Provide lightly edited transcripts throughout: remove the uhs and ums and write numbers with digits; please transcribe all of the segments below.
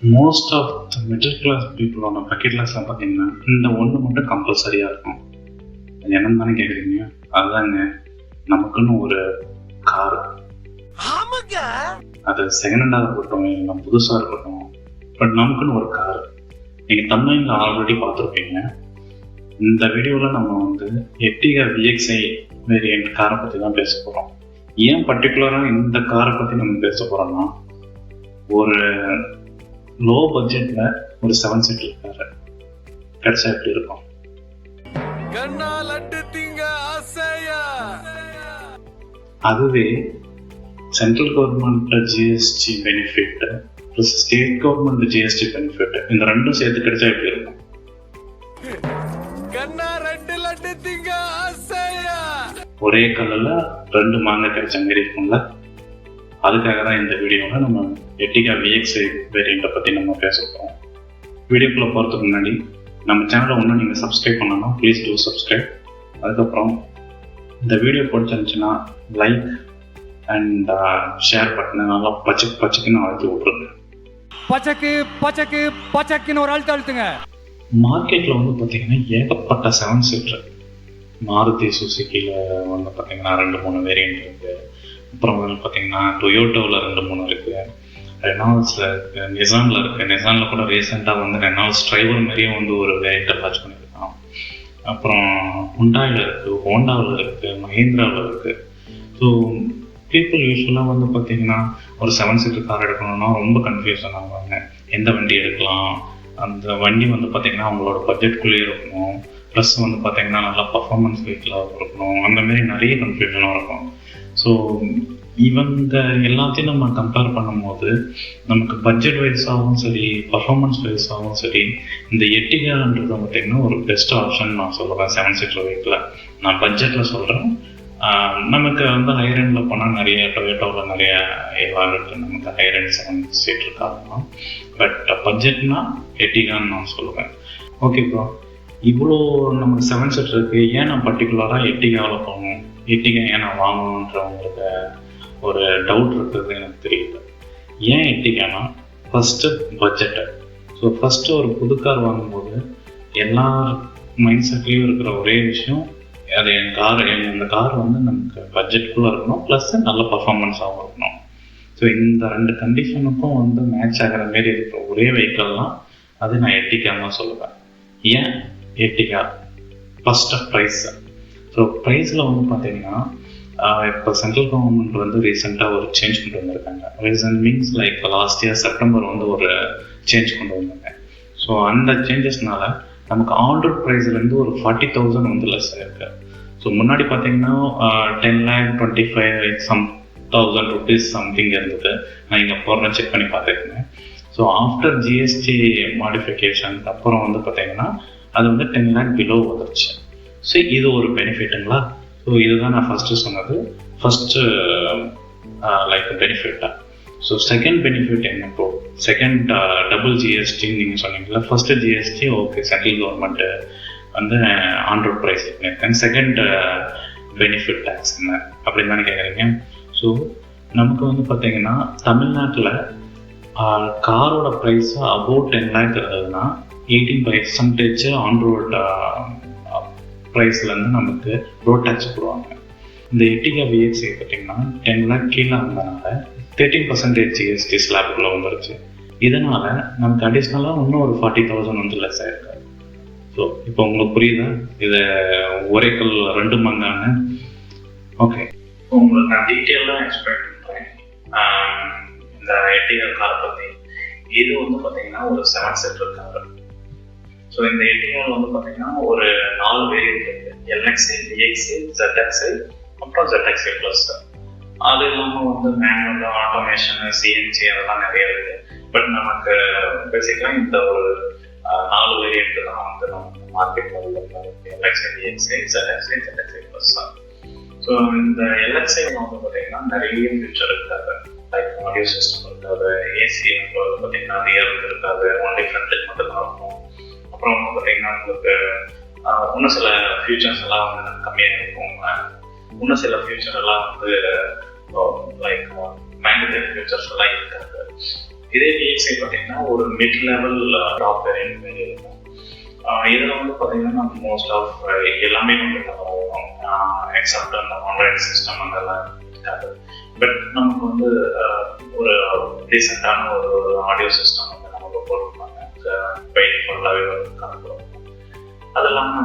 Most of the middle class பீப்புளோட bucket லிஸ்ட்ல பார்த்தீங்கன்னா இந்த ஒன்று மட்டும் கம்பல்சரியாக இருக்கும். அது என்னன்னு தானே கேட்குறீங்க? அதுதாங்க, நமக்குன்னு ஒரு கார். அது செகண்ட் ஹேண்டாக இருக்கட்டும், இல்லை புதுசாக இருக்கட்டும், பட் நமக்குன்னு ஒரு கார். நீங்கள் தமிழ்ல ஆல்ரெடி பார்த்துருப்பீங்க. இந்த வீடியோவில் நம்ம எர்டிகா VXi வேரியன்ட் காரை பற்றி தான் பேச போகிறோம். ஏன் பர்டிகுலராக இந்த காரை பற்றி நம்ம பேச போகிறோம்னா, ஒரு லோ பட்ஜெட்டில் ஒரு 7 சீட்டர் கார் கிடைச்சா எப்படி இருக்கும்? அதுவே central government GST benefit plus state government GST benefit, இந்த ரெண்டும் சேர்த்து கிடைச்சா எப்படி இருக்கும்? ஒரே கல்லில் 2 மாங்காய் கிடைச்ச மாதிரி இருக்கும்ல. அதுக்காக தான் இந்த வீடியோவில் நம்ம எர்டிகா VXi வேரியண்ட்டை பற்றி நம்ம பேச போகிறோம். வீடியோக்குள்ளே போகிறதுக்கு முன்னாடி நம்ம சேனலை ஒன்றும் நீங்கள் சப்ஸ்கிரைப் பண்ணலாம், ப்ளீஸ் டூ சப்ஸ்கிரைப். அதுக்கப்புறம் இந்த வீடியோ பிடிச்சிருந்துச்சுன்னா லைக் அண்ட் ஷேர் பட்டனை நல்லா பச்சைக்குன்னு அழுத்தி விட்ருங்க. பச்சைக்குன்னு ஒரு அழுத்துங்க. மார்க்கெட்டில் பார்த்தீங்கன்னா ஏகப்பட்ட 7 சீட்டர் மாருதி சுசுக்கியில் பார்த்தீங்கன்னா 2-3 வேரியண்ட் இருக்குது. அப்புறம் பார்த்தீங்கன்னா டொயோட்டோவில் 2-3 இருக்குது, ரெனால்ட்ஸில் இருக்குது, நிசானில் இருக்குது. நிசானில் கூட ரீசெண்டாக ரெனால்ட்ஸ் டிரைவர் மாதிரியே ஒரு வேரியண்ட்டை லான்ச் பண்ணியிருக்கான். அப்புறம் ஹுண்டாயில் இருக்குது, ஹோண்டாவில் இருக்குது, மஹேந்திராவில் இருக்குது. ஸோ பீப்புள் யூஸ்வலாக பார்த்தீங்கன்னா ஒரு 7 சீட்டர் கார் எடுக்கணும்னா ரொம்ப கன்ஃபியூஷன் ஆகுவாங்க. எந்த வண்டி எடுக்கலாம், அந்த வண்டி பார்த்தீங்கன்னா அவங்களோட பட்ஜெட்குள்ளேயே இருக்கணும், ப்ளஸ் பார்த்தீங்கன்னா நல்லா பர்ஃபார்மன்ஸ் வெஹிக்கிளாக இருக்கணும், அந்த மாதிரி நிறைய கன்ஃபியூஷனாக இருக்கும். ஸோ இந்த எல்லாத்தையும் நம்ம கம்பேர் பண்ணும்போது நமக்கு பட்ஜெட் வைஸாகவும் சரி, பர்ஃபார்மன்ஸ் வைஸாகவும் சரி, இந்த எர்டிகான்றது பார்த்தீங்கன்னா ஒரு பெஸ்ட் ஆப்ஷன் நான் சொல்லுவேன் 7 சீட்டர் வெஹிக்கிளில். நான் பட்ஜெட்டில் சொல்கிறேன். நமக்கு ஹையர் எண்டில் போனால் நிறைய டொயோட்டோவில் நிறைய இருக்குது, நமக்கு ஹையர் எண்ட் 7 சீட்டர் காரணம். பட் பட்ஜெட்னா எர்டிகான்னு நான் சொல்லுவேன். ஓகே ப்ரோ, இவ்வளோ நமக்கு 7 சீட்டர் இருக்குது, ஏன் நான் பர்டிகுலராக எர்டிகாவில் போகணும், எர்டிகா ஏன் நான் வாங்கணுன்றவங்களுக்கு ஒரு டவுட் இருக்குது எனக்கு தெரியல. ஏன் எர்டிகானா, ஃபஸ்ட்டு பட்ஜெட்டு. ஸோ ஃபஸ்ட்டு ஒரு புது கார் வாங்கும்போது எல்லா மைண்ட் செட்லேயும் இருக்கிற ஒரே விஷயம், அது இந்த கார் நமக்கு பட்ஜெட்குள்ளே இருக்கணும், ப்ளஸ் நல்ல பர்ஃபார்மன்ஸாகவும் இருக்கணும். ஸோ இந்த 2 கண்டிஷனுக்கும் மேட்ச் ஆகிற மாரி இருக்கிற ஒரே வெஹிக்கிள்லாம் அது நான் எர்டிகான்னு தான் சொல்லுவேன். ஏன் எர்டிகா? First prize. ஸோ ப்ரைஸில் பார்த்தீங்கன்னா இப்போ சென்ட்ரல் கவர்மெண்ட் ரீசெண்டாக ஒரு சேஞ்ச் கொண்டு வந்திருக்காங்க. Recent means like last year September ஒரு சேஞ்ச் கொண்டு வந்தாங்க. ஸோ அந்த சேஞ்சஸ்னால நமக்கு ஆர்டர் ப்ரைஸ்லேருந்து ஒரு 40,000 லெஸ் ஆயிருக்கு. ஸோ முன்னாடி பார்த்தீங்கன்னா 10,25,000 rupees சம்திங் இருந்தது. நான் இங்கே போடுறேன், செக் பண்ணி பார்த்துருக்கேன். ஸோ ஆஃப்டர் ஜிஎஸ்டி மாடிஃபிகேஷன் அப்புறம் பார்த்தீங்கன்னா அது 10 lakh பிலோ வந்துருச்சு. ஸோ இது ஒரு பெனிஃபிட்டுங்களா? ஸோ இதுதான் நான் ஃபஸ்ட்டு சொன்னது, ஃபஸ்ட்டு லைக் பெனிஃபிட்டாக. ஸோ செகண்ட் பெனிஃபிட் என்ன ப்ரோ? செகண்ட் டபுள் ஜிஎஸ்டின்னு நீங்கள் சொன்னீங்களா. First GST okay, central government on road price பண்ணியிருக்கேன். செகண்ட் பெனிஃபிட் டேக்ஸ் என்ன அப்படின்னு தானே கேட்குறீங்க. ஸோ நமக்கு பார்த்தீங்கன்னா தமிழ்நாட்டில் காரோட ப்ரைஸ் அபவுட் 10 lakh இருந்ததுன்னா 18% ஆன்ரோட் ப்ரைஸ்லேருந்து நமக்கு ரோட் டேக்ஸ் போடுவாங்க. இந்த எர்டிகா VXi பார்த்தீங்கன்னா 10 lakh கீழே இருந்ததுனால 13% ஜிஎஸ்டி ஸ்லாப்புக்குள்ளே வந்துருச்சு. இதனால் நமக்கு அடிஷ்னலாக இன்னும் ஒரு 40,000 லெஸ் ஆயிருக்கு. ஸோ இப்போ உங்களுக்கு புரியுதா இது ஒரே கல் 2 மாங்கான்னு? ஓகே, உங்களுக்கு நான் டீட்டெயிலாக எக்ஸ்பிளைன் பண்ணுறேன் இந்த எர்டிகா கார் பற்றி. இது பார்த்தீங்கன்னா ஒரு 7 சீட்டர் கார். ஸோ இந்த எர்டிகாவில் பார்த்தீங்கன்னா ஒரு 4 வேரியன்ட் இருக்குது. LXi, VXi, ZXi, அப்புறம் ZXi ப்ளஸ். அது இல்லாமல் மேனுவல், ஆட்டோமேஷன், சிஎன்ஜி அதெல்லாம் நிறைய இருக்குது. பட் நமக்கு பேசிக்கலாம் இந்த ஒரு 4 வேரியன்ட் தான் நம்ம மார்க்கெட்டில் உள்ள LXi, VXi, ZXi, ZXi plus தான். ஸோ இந்த LXi பார்த்தீங்கன்னா நிறைய ஃபியூச்சர் இருக்காது. லைக் ஆடியோ சிஸ்டம் இருக்காது, ஏசி பார்த்தீங்கன்னா ரியர் இருக்காது, ஒன்லி ஃப்ரண்ட் மட்டும்தான் இருக்கும். அப்புறம் பார்த்தீங்கன்னா உங்களுக்கு இன்னும் சில ஃபியூச்சர்ஸ் எல்லாம் கம்மியாக இருக்கும். இன்னும் சில ஃபியூச்சர் எல்லாம் லைக் மேண்டேட்டரி ஃபியூச்சர்ஸ் எல்லாம் இருக்காது. இதே VXi பார்த்தீங்கன்னா ஒரு மிட் லெவல் டாப் வேரியன்ட் மாதிரி இருக்கும். இதில் வந்து பார்த்தீங்கன்னா நம்ம மோஸ்ட் ஆஃப் எல்லாமே வந்து கவர் ஆகும், எக்ஸப்ட் அந்த ஆண்ட்ராய்டு சிஸ்டம் அதெல்லாம் இருக்காது. பட் நமக்கு வந்து ஒரு டீசெண்டான ஒரு ஆடியோ சிஸ்டம் வந்து நமக்கு போட்டிருப்பாங்க, வெயிட் ஃபுல்லாகவே வந்து கலந்துருக்கும். அது இல்லாமல்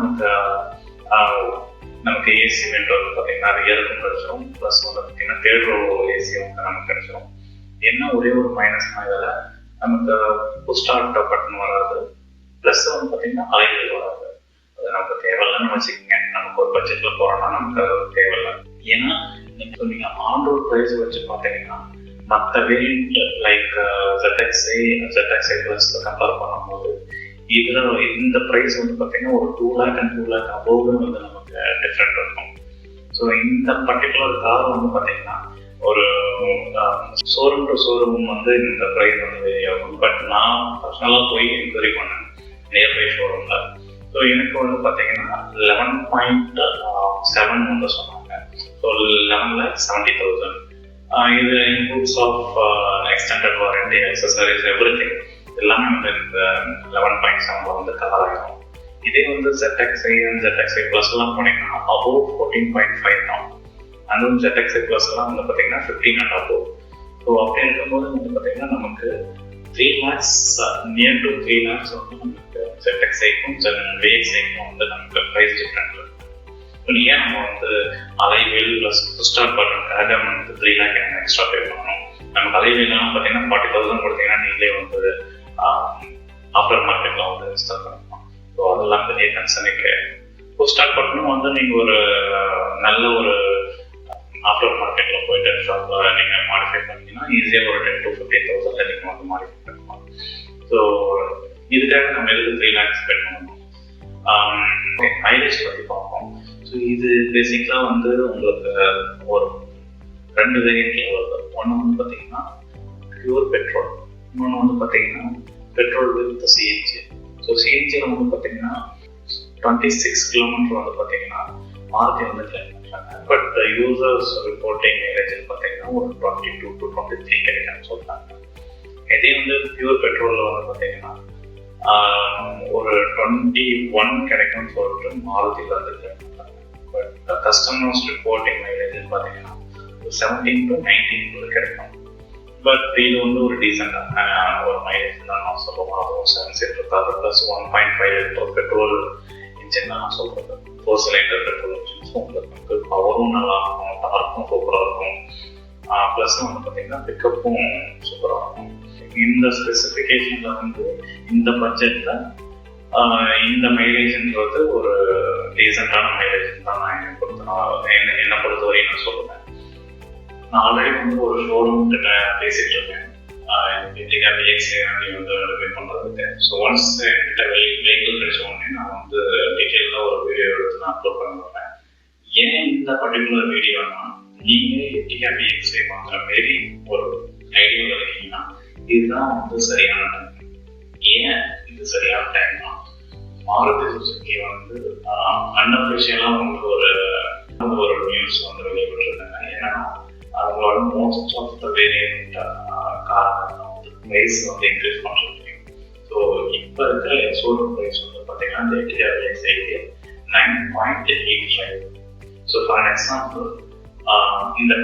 நமக்கு ஏசி வெண்ட் வந்து பார்த்தீங்கன்னா ரியலுக்கும் கிடைச்சிடும், ப்ளஸ் வந்து பார்த்தீங்கன்னா தேர்ட் ரோ ஏசி வந்து நமக்கு கிடைச்சிடும். என்ன ஒரே ஒரு மைனஸ்னா இதில் நமக்கு புஷ் ஸ்டார்ட் பட்டன் வராது, ப்ளஸ் வந்து பார்த்தீங்கன்னா அலைகள் வராது. அது நமக்கு தேவையில்லைன்னு வச்சுக்கோங்க. நமக்கு ஒரு பட்ஜெட்டில் போகிறோம்னா நமக்கு அது தேவையில்லை. ஏன்னா நீங்கள் ஆண்ட்ராய்ட் ப்ரைஸ் வச்சு பார்த்தீங்கன்னா மற்ற variant like ZXi plus compare பண்ணும்போது இதில் இந்த ப்ரைஸ் வந்து பார்த்தீங்கன்னா ஒரு 2 lakh and 2 lakh அபோவே வந்து நமக்கு டிஃப்ரெண்ட் இருக்கும். ஸோ இந்த பர்டிகுலர் கார் வந்து பார்த்தீங்கன்னா ஒரு ஷோரூம் டு ஷோரூம் வந்து இந்த ப்ரைஸ் வந்து வேரி ஆகும். பட் நான் பர்சனலாக போய் என்கொயரி பண்ணேன் நியர்பை ஷோரூமில். ஸோ எனக்கு வந்து பார்த்தீங்கன்னா 11.7 வந்து சொன்னாங்க. ஸோ 11,70,000. இது includes of extended warranty, accessories, everything எல்லாமே வந்து இந்த 11.7 வந்து கவர் ஆகிடும். இதே வந்து ZXi and ZXi Plus எல்லாம் போனீங்கன்னா அபோவ் 14.5 தான். அதுவும் ZXi Plus எல்லாம் வந்து பார்த்தீங்கன்னா 15 and above. ஸோ அப்படி இருக்கும்போது வந்து பார்த்தீங்கன்னா நமக்கு 3 lakhs நியர் டு 3 lakhs வந்து நமக்கு ZXiக்கும் VXiக்கும் வந்து நமக்கு ப்ரைஸ் டிஃப்ரெண்ட் இருக்கு. ஏன் நம்ம வந்து அலைவேல் ப்ளஸ் ஸ்டார்ட் பண்ணுறதுக்காக நமக்கு 3 lakh எக்ஸ்ட்ரா பே பண்ணணும். நமக்கு அலைவேலாம் பார்த்தீங்கன்னா 40,000 கொடுத்தீங்கன்னா நீங்களே வந்து ஆஃப்டர் மார்க்கெட்டில் வந்து இன்ஸ்டால் பண்ணலாம். ஸோ அதெல்லாம் பெரிய கன்சர்னே கிடையாது. இப்போ ஸ்டார்ட் பண்ணணும் வந்து நீங்கள் ஒரு நல்ல ஒரு ஆஃப்டர் மார்க்கெட்டில் போயிட்டு ஷாப்பில் நீங்கள் மாடிஃபை பண்ணிங்கன்னா ஈஸியாக ஒரு 10,000 to 15,000 நீங்கள் வந்து மாடிஃபை பண்ணலாம். ஸோ இதுக்காக நம்ம எதுக்கு 3 lakhs ஸ்பெண்ட் பண்ணணும். மைலேஜ் பற்றி பார்ப்போம். ஸோ இது பேசிக்கலாக வந்து உங்களுக்கு ஒரு 2 வேரியன்ட்ல வருது. ஒன்று வந்து பார்த்தீங்கன்னா பியூர் பெட்ரோல், இன்னொன்று வந்து பார்த்தீங்கன்னா பெட்ரோல் வித் சிஎன்ஜி. ஸோ சிஎன்ஜியில் வந்து பார்த்தீங்கன்னா 26 கிலோமீட்டர் வந்து பார்த்தீங்கன்னா மாருதி வந்து கிளைம் பண்ணுறாங்க. பட் யூசர்ஸ் ரிப்போர்ட்டிங் மைலேஜ் பார்த்தீங்கன்னா ஒரு 22 to 23 கிடைக்கும்னு சொல்கிறாங்க. இதே வந்து பியூர் பெட்ரோலில் வந்து பார்த்தீங்கன்னா ஒரு 21 கிடைக்கும்னு சொல்லிட்டு மாருதியில் வந்து கிளைம் பண்ணுறாங்க. பட் கஸ்டமர்ஸ் ரிப்போர்ட்டிங் மைலேஜ் பார்த்தீங்கன்னா 17 to 19 கிடைக்கும். பட் இது வந்து ஒரு டீசெண்டான ஒரு மைலேஜ் தான் நான் சொல்லுவேன். அதுவும் 7 seater car plus 1.5 liter petrol engine தான் நான் சொல்கிறது. 4 cylinder பெட்ரோல் இன்ஜின். ஸோ உங்களுக்கு பவரும் நல்லா இருக்கும், டார்க்கும் சூப்பராக இருக்கும், ப்ளஸ் வந்து பார்த்தீங்கன்னா பிக்கப்பும் சூப்பராக இருக்கும். இந்த ஸ்பெசிஃபிகேஷனில் வந்து இந்த பட்ஜெட்டில் இந்த மைலேஜ்ன்றது ஒரு டீசெண்டான மைலேஜ் தான் நான் என்னை பொறுத்தவரையும் நான் சொல்லுவேன். நான் ஆல்ரெடி வந்து ஒரு ஷோரூம் கிட்ட பேசிட்டு இருக்கேன் Ertiga VXi வந்து ரிவ்யூ பண்ணுறதுக்கு. ஸோ ஒன்ஸ் என்கிட்ட வெஹிக்கிள் கிடைச்ச உடனே நான் வந்து டீட்டெயிலாக ஒரு வீடியோ எடுத்து நான் அப்லோட் பண்ணுவேன். ஏன் இந்த பர்டிகுலர் வீடியோனா, நீங்கள் Ertiga VXi வாங்குற மாரி ஒரு ஐடியாவில் இருக்கீங்கன்னா இதுதான் வந்து சரியான டைம். ஏன் இது சரியான டைம்னா, மாருதி சுசுகி வந்து அன்அஃபிஷியலாக வந்து ஒரு நியூஸ் வந்து வெளியிட்டிருக்காங்க. ஏன்னா அவங்களோட மோஸ்ட் ஆஃப் த வேரியன்ட் காரணம் வந்து ப்ரைஸ் வந்து இன்க்ரீஸ் பண்ணுறது. ஸோ இப்போ இருக்கிற ஷோரூம் ப்ரைஸ் வந்து பார்த்தீங்கன்னா இந்த Ertiga VXiக்கு 9.85. ஸோ ஃபார் எக்ஸாம்பிள் இந்த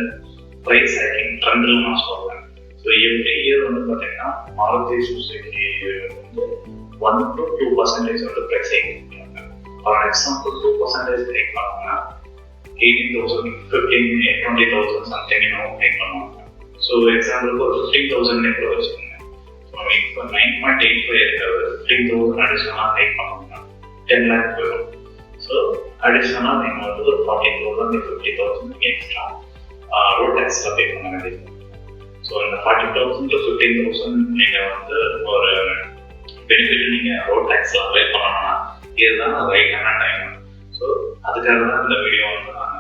ப்ரைஸ் ஹைக்கிங் ட்ரெண்டில் நான் சொல்கிறேன். ஸோ எவ்ரி இயர் வந்து பார்த்தீங்கன்னா மாருதி சுசுகி வந்து 1 to 2% வந்து ப்ரைஸ் ஹைக்கிங் பண்ணுறாங்க. ஃபார் எக்ஸாம்பிள் 2% ஹைக் பண்ணாங்கன்னா 18,000, 15,000, 20,000 சம்திங் ஹைக் பண்ணுவாங்க. ஸோ எக்ஸாம்பிளுக்கு ஒரு 15,000 கூட வச்சுக்கோங்க. ஸோ இப்போ 9.85 இருக்கிறது 15,000 அடிஷனலாக ஹைக் பண்ணுவாங்க, 10 lakh போயிடும். ஸோ அடிஷனலாக நீங்கள் வந்து ஒரு 40,000, 50,000 எக்ஸ்ட்ரா ரோட் டேக்ஸில் பே பண்ண வேண்டியது. ஸோ இந்த 40,000 to 15,000 நீங்கள் வந்து ஒரு பெனிஃபிட் நீங்கள் ரோட் டேக்ஸில் அப்ளை பண்ணணும்னா இதுதான் ரைட்டான டைம். ஸோ அதுக்காக தான் இந்த வீடியோ வந்து நான்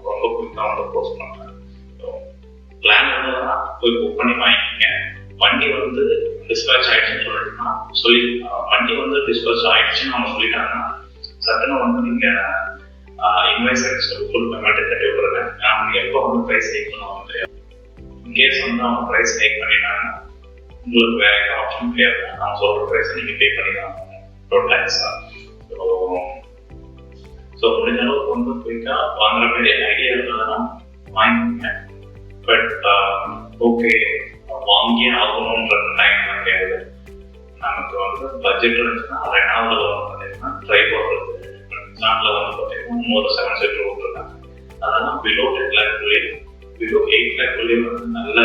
ரொம்ப குயிக்காக வந்து போஸ்ட் பண்ணுறேன். ஸோ பிளான் வந்து போய் புக் பண்ணி வாங்கிக்கிங்க. வண்டி வந்து டிஸ்பேச் ஆகிடுச்சுன்னு வண்டி வந்து டிஸ்பேச் ஆகிடுச்சுன்னு அவங்க சொல்லிட்டாங்கன்னா சட்டனை வந்து நீங்கள் இன்வாய்ஸ் ஃபுல் பேமெண்ட் கட்டி விடுறேன். அவங்க எப்போ வந்து ப்ரைஸ் ஹைக் பண்ணுவாங்க தெரியாது. இன்கேஸ் வந்து அவங்க ப்ரைஸ் ஹைக் பண்ணிட்டாங்கன்னா உங்களுக்கு வேற எந்த ஆப்ஷன் கிடையாது. நான் சொல்ற ப்ரைஸ் நீங்கள் பே பண்ணி தான் டோட்டல் லேக்ஸா. ஸோ முடிஞ்ச அளவுக்கு வந்து குயிக்காக வாங்குற மாதிரி ஐடியா இருந்ததுன்னா வாங்கிக்கோங்க. பட் ஓகே வாங்கியே ஆகணுன்ற டைம்லாம் கிடையாது. நமக்கு வந்து பட்ஜெட் இருந்துச்சுன்னா ரெண்டாவது பார்த்தீங்கன்னா ட்ரைபாட் நாட்டில் வந்து பார்த்தீங்கன்னா ஒரு 7 சீட்டர் விட்டுருக்காங்க. அதெல்லாம் பிலோ 10 லேக்குள்ளே பிலோ 8 லேக்குள்ளே வந்து நல்ல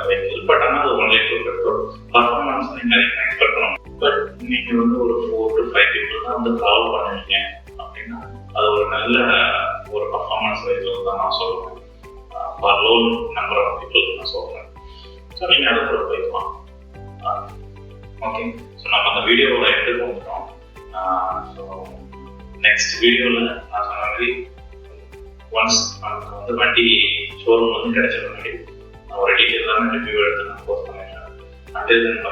வெஹிக்கிள். பட் ஆனால் அது 1 லிட்டர் பெட்ரோல் பர்ஃபார்மன்ஸ் நீங்கள் அதிகமாக எக்ஸ்பெக்ட் பண்ணணும். பட் நீங்கள் வந்து ஒரு 4 to 5 people தான் வந்து ட்ராவல் பண்ணுவீங்க அப்படின்னா அது ஒரு நல்ல ஒரு பர்ஃபார்மன்ஸ் வெஹிக்கிள் தான் நான் சொல்லுவேன். For low number of people நான் சொல்கிறேன். ஸோ நீங்கள் அதை கூட போய்க்கலாம். ஓகே, ஸோ நம்ம அந்த வீடியோவோட எடுத்து வந்துட்டோம். ஸோ நெக்ஸ்ட் வீடியோவில் நான் சொன்ன மாதிரி ஒன்ஸ் நமக்கு வந்து வண்டி ஷோரூம் வந்து கிடைச்ச முன்னாடி நான் ஒரு டீட்டெயிலான ரிவ்யூ எடுத்து நான் போஸ்ட் பண்ணிடுறேன். Until then